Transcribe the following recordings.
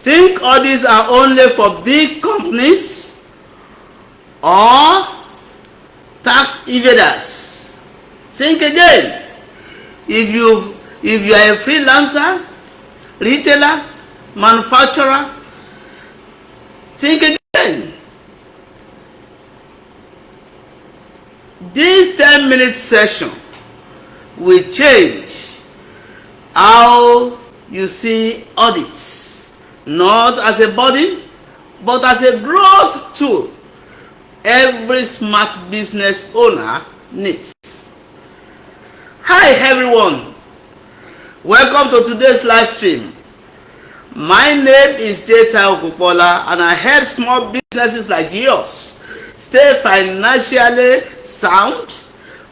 Think audits are only for big companies or tax evaders? Think again. If you are a freelancer, retailer, manufacturer, think again. This 10-minute session will change how you see audits, not as a burden, but as a growth tool every smart business owner needs. Hi everyone, welcome to today's live stream. My name is Jeta Okupola and I help small businesses like yours stay financially sound,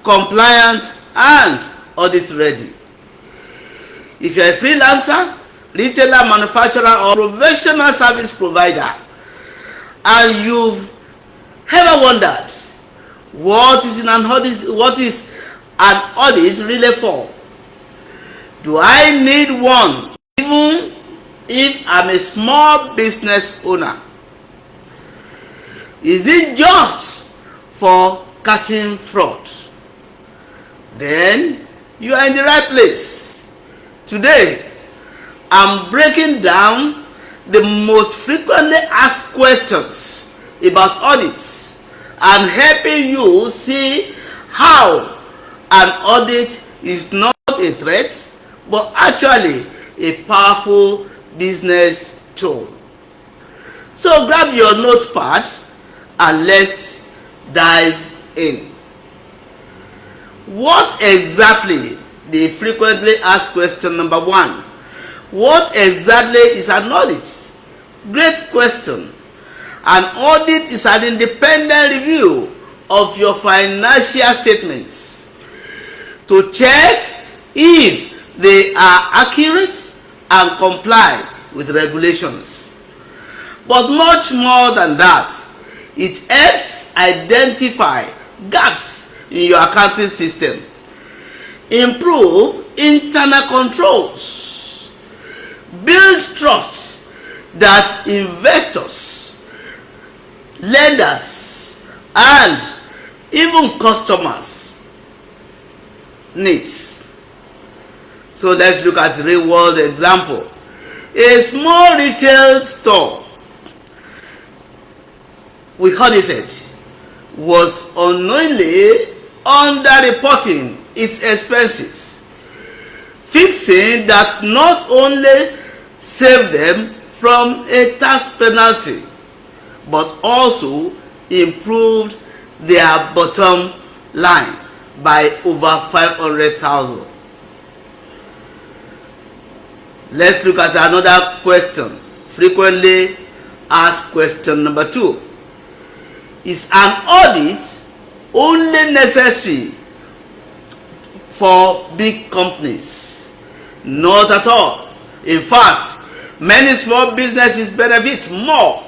compliant and audit ready. If you're a freelancer, retailer, manufacturer or professional service provider and you've ever wondered what is an audit really for? Do I need one even if I'm a small business owner? Is it just for catching fraud? Then you are in the right place. Today I'm breaking down the most frequently asked questions about audits and helping you see how an audit is not a threat but actually a powerful business tool. So grab your notepad and let's dive in. What exactly, the frequently asked question number 1, what exactly is an audit? Great question. An audit is an independent review of your financial statements to check if they are accurate and comply with regulations. But much more than that, it helps identify gaps in your accounting system, improve internal controls, build trust that investors, lenders and even customers needs. So let's look at a real world example. A small retail store we audited was unknowingly underreporting its expenses, fixing that not only saved them from a tax penalty but also improved their bottom line by over 500,000. Let's look at another question, frequently asked question number 2. Is an audit only necessary for big companies? Not at all. In fact, many small businesses benefit more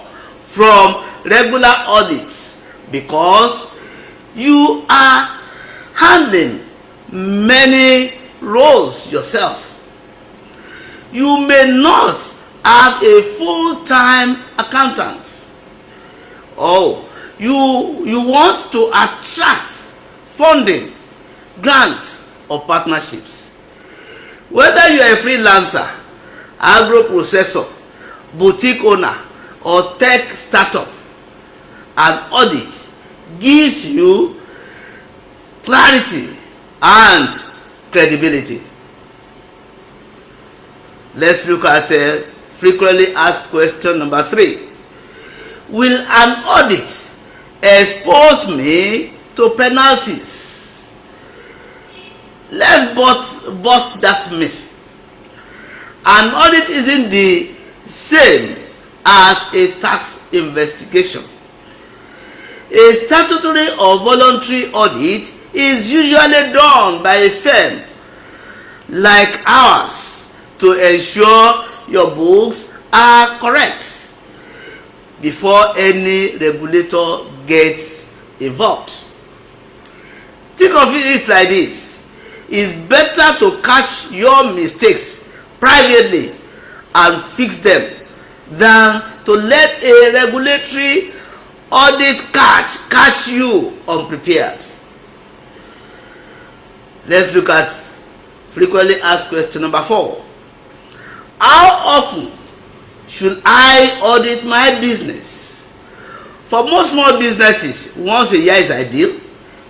from regular audits because you are handling many roles yourself. You may not have a full-time accountant. You want to attract funding, grants or partnerships. Whether you are a freelancer, agro processor, boutique owner or tech startup, an audit gives you clarity and credibility. Let's look at a frequently asked question number 3. Will an audit expose me to penalties? Let's bust that myth. An audit isn't the same as a tax investigation. A statutory or voluntary audit is usually done by a firm like ours to ensure your books are correct before any regulator gets involved. Think of it like this: it's better to catch your mistakes privately and fix them than to let a regulatory audit catch you unprepared. Let's look at frequently asked question number 4. How often should I audit my business? For most small businesses, once a year is ideal,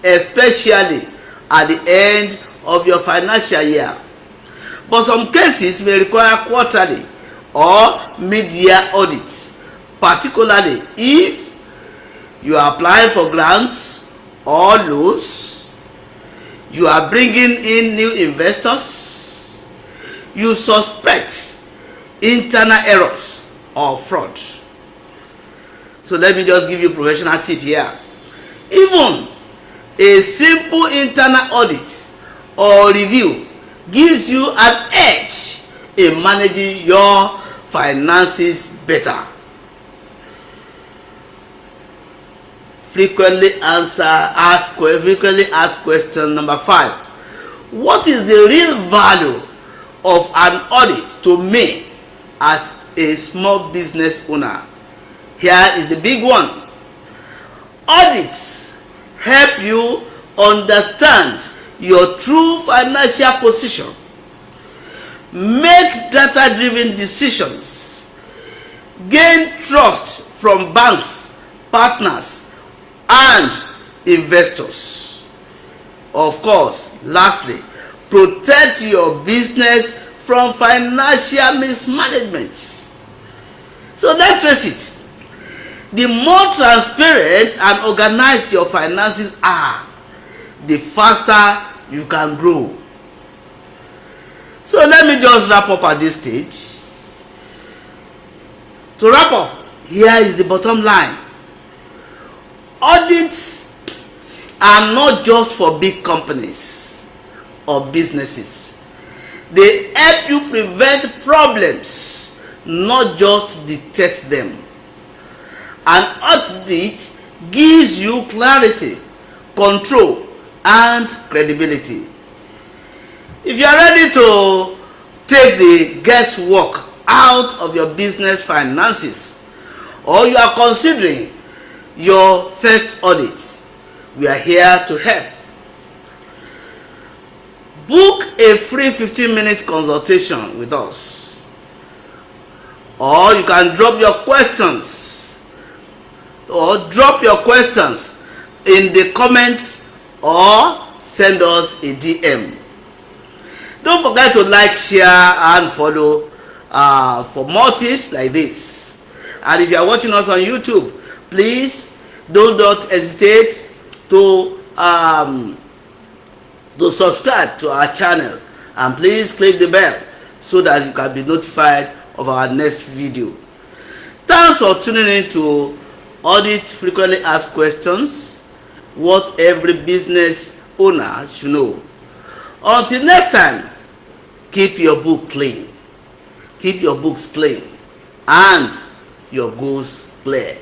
especially at the end of your financial year. But some cases may require quarterly or mid-year audits, particularly if you are applying for grants or loans, you are bringing in new investors, you suspect internal errors or fraud. So let me just give you a professional tip here. Even a simple internal audit or review gives you an edge in managing your finances better. Frequently asked question number 5. What is the real value of an audit to me as a small business owner? Here is the big one. Audits help you understand your true financial position, make data-driven decisions, gain trust from banks, partners, and investors. Of course, lastly, protect your business from financial mismanagement. So let's face it, the more transparent and organized your finances are, the faster you can grow. So let me just wrap up at this stage. To wrap up, here is the bottom line. Audits are not just for big companies or businesses. They help you prevent problems, not just detect them. An audit gives you clarity, control, and credibility. If you are ready to take the guesswork out of your business finances, or you are considering your first audit, we are here to help. Book a free 15-minute consultation with us, or you can drop your questions in the comments or send us a DM. Don't forget to like, share, and follow for more tips like this. And if you are watching us on YouTube, please don't hesitate to subscribe to our channel, and please click the bell so that you can be notified of our next video. Thanks for tuning in to Audit Frequently Asked Questions, what every business owner should know. Until next time, keep your book clean, keep your books clean, and your goals clear.